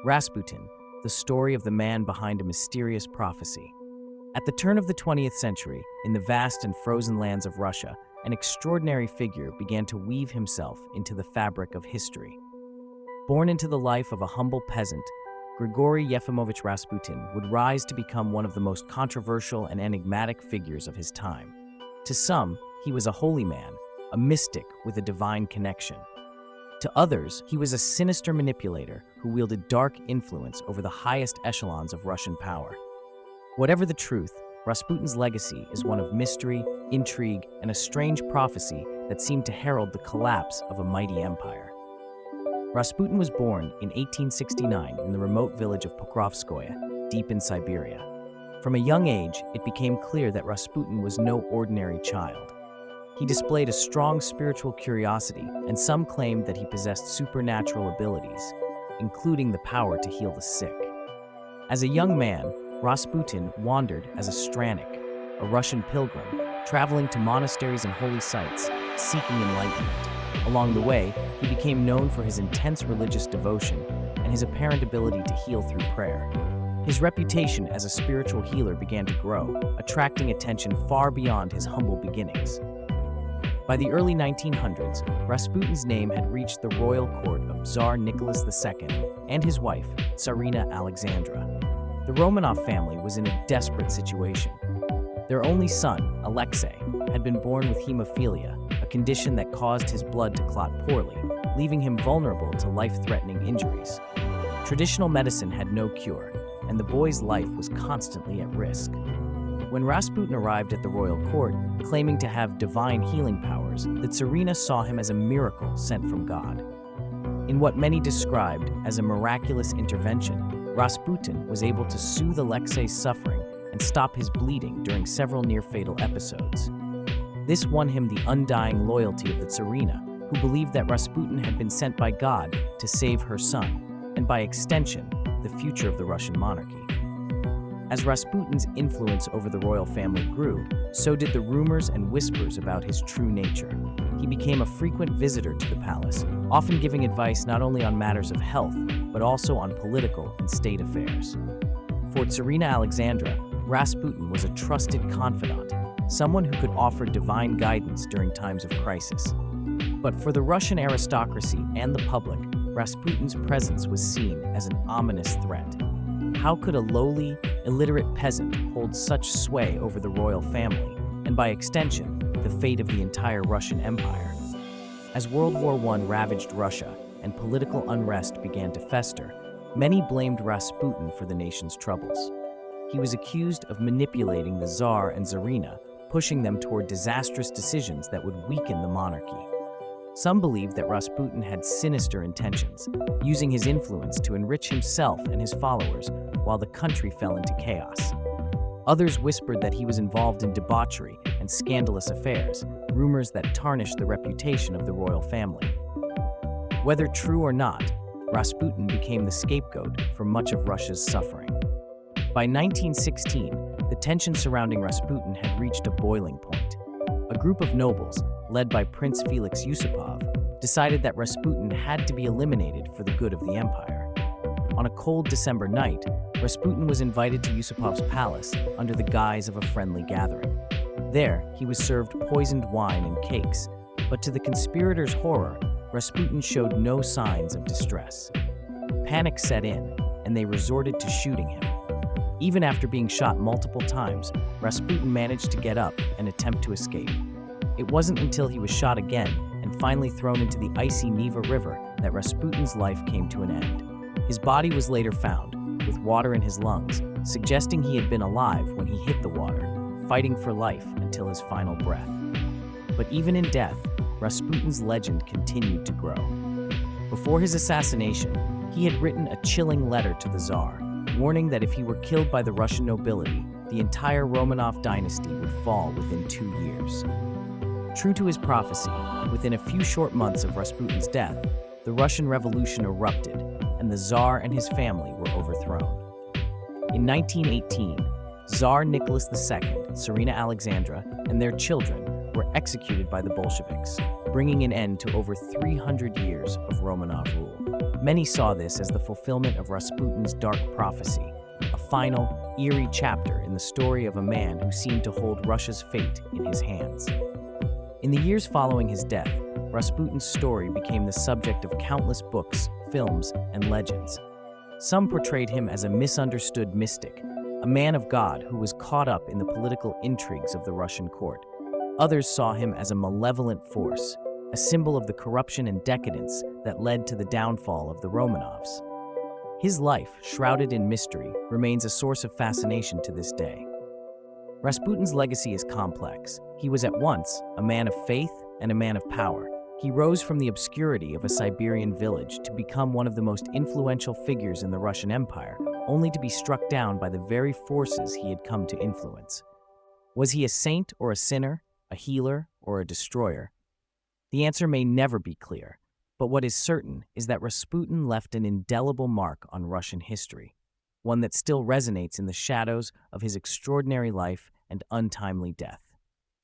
Rasputin, the story of the man behind a mysterious prophecy. At the turn of the 20th century, in the vast and frozen lands of Russia, an extraordinary figure began to weave himself into the fabric of history. Born into the life of a humble peasant, Grigori Yefimovich Rasputin would rise to become one of the most controversial and enigmatic figures of his time. To some, he was a holy man, a mystic with a divine connection. To others, he was a sinister manipulator who wielded dark influence over the highest echelons of Russian power. Whatever the truth, Rasputin's legacy is one of mystery, intrigue, and a strange prophecy that seemed to herald the collapse of a mighty empire. Rasputin was born in 1869 in the remote village of Pokrovskoye, deep in Siberia. From a young age, it became clear that Rasputin was no ordinary child. He displayed a strong spiritual curiosity, and some claimed that he possessed supernatural abilities, including the power to heal the sick. As a young man, Rasputin wandered as a strannik, a Russian pilgrim, traveling to monasteries and holy sites, seeking enlightenment. Along the way, he became known for his intense religious devotion and his apparent ability to heal through prayer. His reputation as a spiritual healer began to grow, attracting attention far beyond his humble beginnings. By the early 1900s, Rasputin's name had reached the royal court of Tsar Nicholas II and his wife, Tsarina Alexandra. The Romanov family was in a desperate situation. Their only son, Alexei, had been born with hemophilia, a condition that caused his blood to clot poorly, leaving him vulnerable to life-threatening injuries. Traditional medicine had no cure, and the boy's life was constantly at risk. When Rasputin arrived at the royal court, claiming to have divine healing powers, the Tsarina saw him as a miracle sent from God. In what many described as a miraculous intervention, Rasputin was able to soothe Alexei's suffering and stop his bleeding during several near-fatal episodes. This won him the undying loyalty of the Tsarina, who believed that Rasputin had been sent by God to save her son, and by extension, the future of the Russian monarchy. As Rasputin's influence over the royal family grew, so did the rumors and whispers about his true nature. He became a frequent visitor to the palace, often giving advice not only on matters of health, but also on political and state affairs. For Tsarina Alexandra, Rasputin was a trusted confidant, someone who could offer divine guidance during times of crisis. But for the Russian aristocracy and the public, Rasputin's presence was seen as an ominous threat. How could a lowly, illiterate peasant hold such sway over the royal family, and by extension, the fate of the entire Russian Empire? As World War I ravaged Russia and political unrest began to fester, many blamed Rasputin for the nation's troubles. He was accused of manipulating the Tsar and Tsarina, pushing them toward disastrous decisions that would weaken the monarchy. Some believed that Rasputin had sinister intentions, using his influence to enrich himself and his followers while the country fell into chaos. Others whispered that he was involved in debauchery and scandalous affairs, rumors that tarnished the reputation of the royal family. Whether true or not, Rasputin became the scapegoat for much of Russia's suffering. By 1916, the tension surrounding Rasputin had reached a boiling point. A group of nobles, led by Prince Felix Yusupov, decided that Rasputin had to be eliminated for the good of the empire. On a cold December night, Rasputin was invited to Yusupov's palace under the guise of a friendly gathering. There, he was served poisoned wine and cakes, but to the conspirators' horror, Rasputin showed no signs of distress. Panic set in, and they resorted to shooting him. Even after being shot multiple times, Rasputin managed to get up and attempt to escape. It wasn't until he was shot again and finally thrown into the icy Neva River that Rasputin's life came to an end. His body was later found, with water in his lungs, suggesting he had been alive when he hit the water, fighting for life until his final breath. But even in death, Rasputin's legend continued to grow. Before his assassination, he had written a chilling letter to the Tsar, warning that if he were killed by the Russian nobility, the entire Romanov dynasty would fall within 2 years. True to his prophecy, within a few short months of Rasputin's death, the Russian Revolution erupted, and the Tsar and his family were overthrown. In 1918, Tsar Nicholas II, Tsarina Alexandra, and their children were executed by the Bolsheviks, bringing an end to over 300 years of Romanov rule. Many saw this as the fulfillment of Rasputin's dark prophecy, a final, eerie chapter in the story of a man who seemed to hold Russia's fate in his hands. In the years following his death, Rasputin's story became the subject of countless books, films, and legends. Some portrayed him as a misunderstood mystic, a man of God who was caught up in the political intrigues of the Russian court. Others saw him as a malevolent force, a symbol of the corruption and decadence that led to the downfall of the Romanovs. His life, shrouded in mystery, remains a source of fascination to this day. Rasputin's legacy is complex. He was at once a man of faith and a man of power. He rose from the obscurity of a Siberian village to become one of the most influential figures in the Russian Empire, only to be struck down by the very forces he had come to influence. Was he a saint or a sinner, a healer or a destroyer? The answer may never be clear, but what is certain is that Rasputin left an indelible mark on Russian history, one that still resonates in the shadows of his extraordinary life and untimely death.